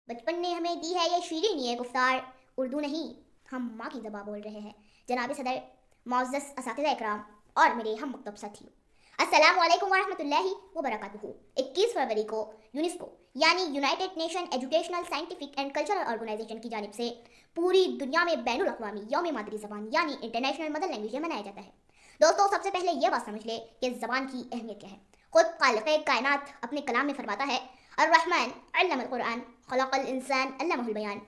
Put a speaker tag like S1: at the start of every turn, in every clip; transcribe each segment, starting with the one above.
S1: बचपन ने हमें दी है ये शीरीनी है गुफ्तार, उर्दू नहीं हम माँ की ज़बान बोल रहे हैं। जनाब सदर, मुअज़्ज़ज़ असातिज़ा इकराम और मेरे हम मकतब साथियों, अस्सलामु अलैकुम वरहमतुल्लाहि वबरकातुहू। 21 फरवरी को यूनेस्को यानी United Nation Educational Scientific and Cultural Organization की जानिब से पूरी दुनिया में बैनुल अक़वामी यौम मादरी ज़बान यानी इंटरनेशनल मदर लैंग्वेज डे मनाया जाता है। दोस्तों, सबसे पहले ये बात समझ ले कि ज़बान की अहमियत क्या है। खुद खालिक़े कायनात अपने कलाम में फरमाता है, अर्रहमान अल्लमल कुरान खलक़ल इंसान अल्लमहुल बयान,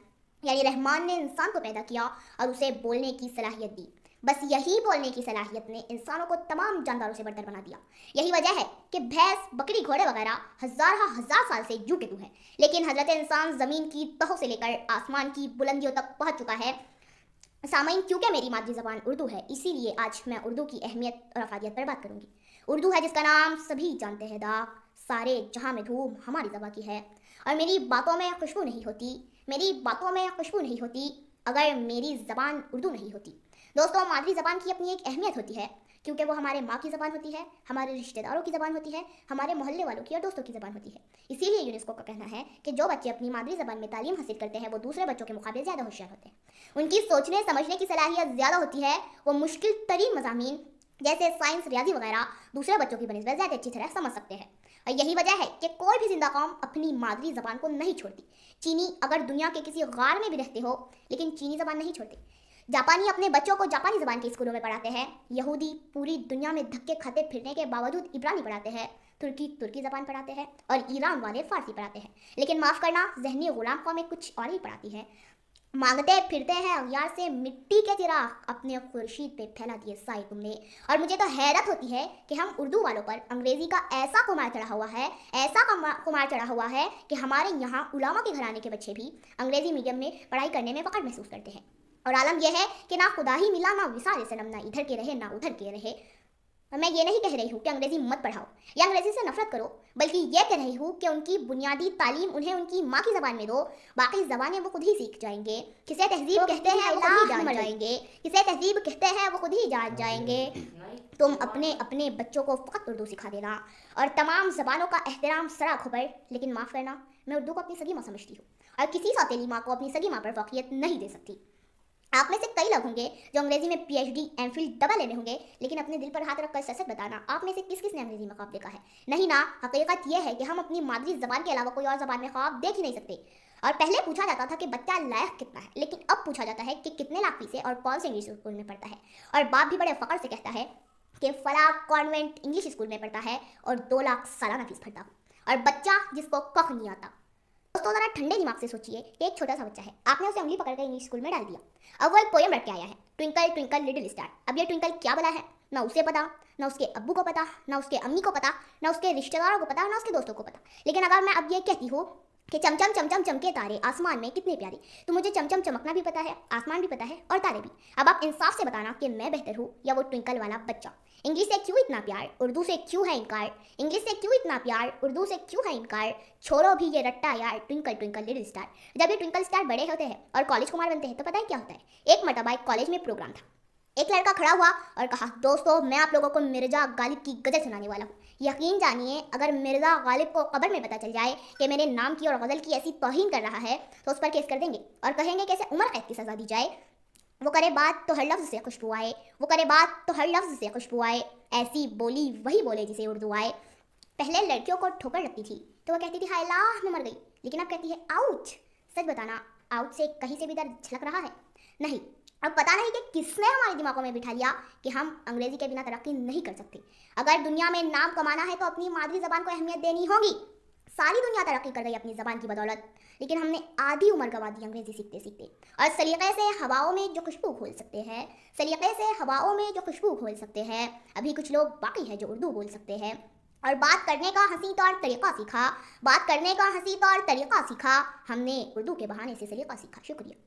S1: यानी रहमान ने इंसान को पैदा किया और उसे बोलने की सलाहियत दी। बस यही बोलने की सलाहियत ने इंसानों को तमाम जानदारों से बढ़तर बना दिया। यही वजह है कि भैंस, बकरी, घोड़े वगैरह हजार साल से जू के तू है, लेकिन हजरत इंसान ज़मीन की तहों से लेकर आसमान की बुलंदियों तक पहुँच चुका है। सामीन, क्योंकि मेरी मादरी ज़बान उर्दू है, इसीलिए आज मैं उर्दू की अहमियत और अफादियत पर बात करूँगी। उर्दू है जिसका नाम सभी जानते हैं, दाग सारे जहाँ में धूम हमारी ज़बान की है। और मेरी बातों में खुशबू नहीं होती, मेरी बातों में खुशबू नहीं होती अगर मेरी ज़बान उर्दू नहीं होती। दोस्तों, मादरी ज़बान की अपनी एक अहमियत होती है, क्योंकि वो हमारे माँ की ज़बान होती है, हमारे रिश्तेदारों की ज़बान होती है, हमारे मोहल्ले वालों की और दोस्तों की ज़बान होती है। इसीलिए यूनेस्को का कहना है कि जो बच्चे अपनी मादरी ज़बान में तालीम हासिल करते हैं वो दूसरे बच्चों के मुकाबले ज़्यादा होशियार होते हैं। उनकी सोचने समझने की सलाहियत ज़्यादा होती है, वो मुश्किल तरीन मज़ामीन जैसे साइंस, रियाजी वगैरह दूसरे बच्चों की बनिस्बत ज़्यादा अच्छी तरह समझ सकते हैं। और यही वजह है कि कोई भी जिंदा कौम अपनी मादरी ज़बान को नहीं छोड़ती। चीनी अगर दुनिया के किसी गार में भी रहते हो, लेकिन चीनी ज़बान नहीं छोड़ते। जापानी अपने बच्चों को जापानी ज़बान के स्कूलों में पढ़ाते हैं। यहूदी पूरी दुनिया में धक्के खाते फिरने के बावजूद इब्रानी पढ़ाते हैं। तुर्की ज़बान पढ़ाते हैं और ईरान वाले फ़ारसी पढ़ाते हैं। लेकिन माफ़ करना, ज़हनी गुलाम कौमें कुछ और ही पढ़ाती है। मांगते फिरते हैं अगयार से मिट्टी के चिराग, अपने खुर्शीद पे फैला दिए साए तुमने। और मुझे तो हैरत होती है कि हम उर्दू वालों पर अंग्रेज़ी का ऐसा कुमार चढ़ा हुआ है, ऐसा कुमार चढ़ा हुआ है कि हमारे यहाँ उलामा के घराने के बच्चे भी अंग्रेज़ी मीडियम में पढ़ाई करने में फ़ख्र महसूस करते हैं। और आलम यह है कि ना खुदा ही मिला, ना विसार सनम, ना इधर के रहे ना उधर के रहे। मैं ये नहीं कह रही हूँ कि अंग्रेज़ी मत पढ़ाओ या अंग्रेज़ी से नफरत करो, बल्कि ये कह रही हूँ कि उनकी बुनियादी तालीम उन्हें उनकी माँ की ज़बान में दो। बाकी ज़बानें वो खुद ही सीख जाएंगे। किसे तहजीब कहते हैं वो खुद ही जान जाएंगे, किसे तहजीब कहते हैं वो खुद ही जान जाएंगे। तुम अपने अपने बच्चों को फ़कत उर्दू सिखा देना और तमाम ज़बानों का एहतराम सरा खबर। लेकिन माफ़ करना, मैं उर्दू को अपनी सगी माँ समझती हूँ और किसी सौतेली माँ को अपनी सगी माँ पर फ़ौक़ियत नहीं दे सकती। आप में से कई लोग होंगे जो अंग्रेजी में PhD, MPhil, डबल लेने होंगे, लेकिन अपने दिल पर हाथ रखकर सच बताना, आप में से किस किस ने अंग्रेजी में ख्वाब देखा है? नहीं ना। हकीकत यह है कि हम अपनी मादरी ज़बान के अलावा कोई और ज़बान में ख्वाब देख ही नहीं सकते। और पहले पूछा जाता था कि बच्चा लायक कितना है, लेकिन अब पूछा जाता है कि कितने लाख फीसें और कौन से इंग्लिश स्कूल में पढ़ता है। और बाप भी बड़े फ़ख्र से कहता है कि फला कॉन्वेंट इंग्लिश स्कूल में पढ़ता है और 2 लाख सालाना फीस भरता हूँ, और बच्चा जिसको कख नहीं आता। दोस्तों, ज़रा ठंडे दिमाग से सोचिए कि एक छोटा सा बच्चा है, आपने उसे उंगली पकड़कर इंग्लिश स्कूल में डाल दिया। अब वो एक पोयम रख के आया है, ट्विंकल ट्विंकल लिटिल स्टार। अब ये ट्विंकल क्या बला है, ना उसे पता, ना उसके अब्बू को पता, ना उसके अम्मी को पता, ना उसके रिश्तेदारों को पता, ना उसके दोस्तों को पता। लेकिन अगर मैं अब ये कहती हूँ कि चमचम चमचम चमके तारे आसमान में कितने प्यारे, तो मुझे चमचम चमकना भी पता है, आसमान भी पता है और तारे भी। अब आप इंसाफ से बताना कि मैं बेहतर हूँ या वो ट्विंकल वाला बच्चा। इंग्लिश से क्यों इतना प्यार, उर्दू से क्यों है इनकार? इंग्लिश से क्यों इतना प्यार, उर्दू से क्यों है इनकार? छोड़ो भी ये रट्टा यार, ट्विंकल ट्विंकल लिटिल स्टार। जब ये ट्विंकल स्टार बड़े होते हैं और कॉलेज कुमार बनते हैं तो पता है क्या होता है? एक मरतबा एक कॉलेज में प्रोग्राम था। एक लड़का खड़ा हुआ और कहा, दोस्तों मैं आप लोगों को मिर्ज़ा गालिब की गज़ल सुनाने वाला हूँ। यकीन जानिए, अगर मिर्ज़ा गालिब को कब्र में पता चल जाए कि मेरे नाम की और गज़ल की ऐसी तौहीन कर रहा है तो उस पर केस कर देंगे और कहेंगे कि ऐसे उम्र कैद की सज़ा दी जाए। वो करे बात तो हर लफ्ज़ से खुशबू आए, वो करे बात तो हर लफ्ज़ से खुशबू आए, ऐसी बोली वही बोले जिसे उर्दू आए। पहले लड़कियों को ठोकर लगती थी तो वो कहती थी हाय अल्लाह मैं मर गई, लेकिन अब कहती है आउच। सच बताना, आउच से कहीं से भी दर्द झलक रहा है? नहीं। अब पता नहीं कि किसने हमारे दिमागों में बिठा लिया कि हम अंग्रेज़ी के बिना तरक्की नहीं कर सकते। अगर दुनिया में नाम कमाना है तो अपनी मादरी ज़बान को अहमियत देनी होगी। सारी दुनिया तरक्की कर गई अपनी ज़बान की बदौलत, लेकिन हमने आधी उम्र गंवा दी अंग्रेज़ी सीखते सीखते। और सलीक़े से हवाओं में जो खुशबू घोल सकते हैं, सलीक़े से हवाओं में जो खुशबू घोल सकते हैं, अभी कुछ लोग बाकी हैं जो उर्दू बोल सकते हैं। और बात करने का हंसी तौर तरीक़ा सीखा, बात करने का हंसी तौर तरीक़ा सीखा हमने, उर्दू के बहाने से सलीक़ा सीखा। शुक्रिया।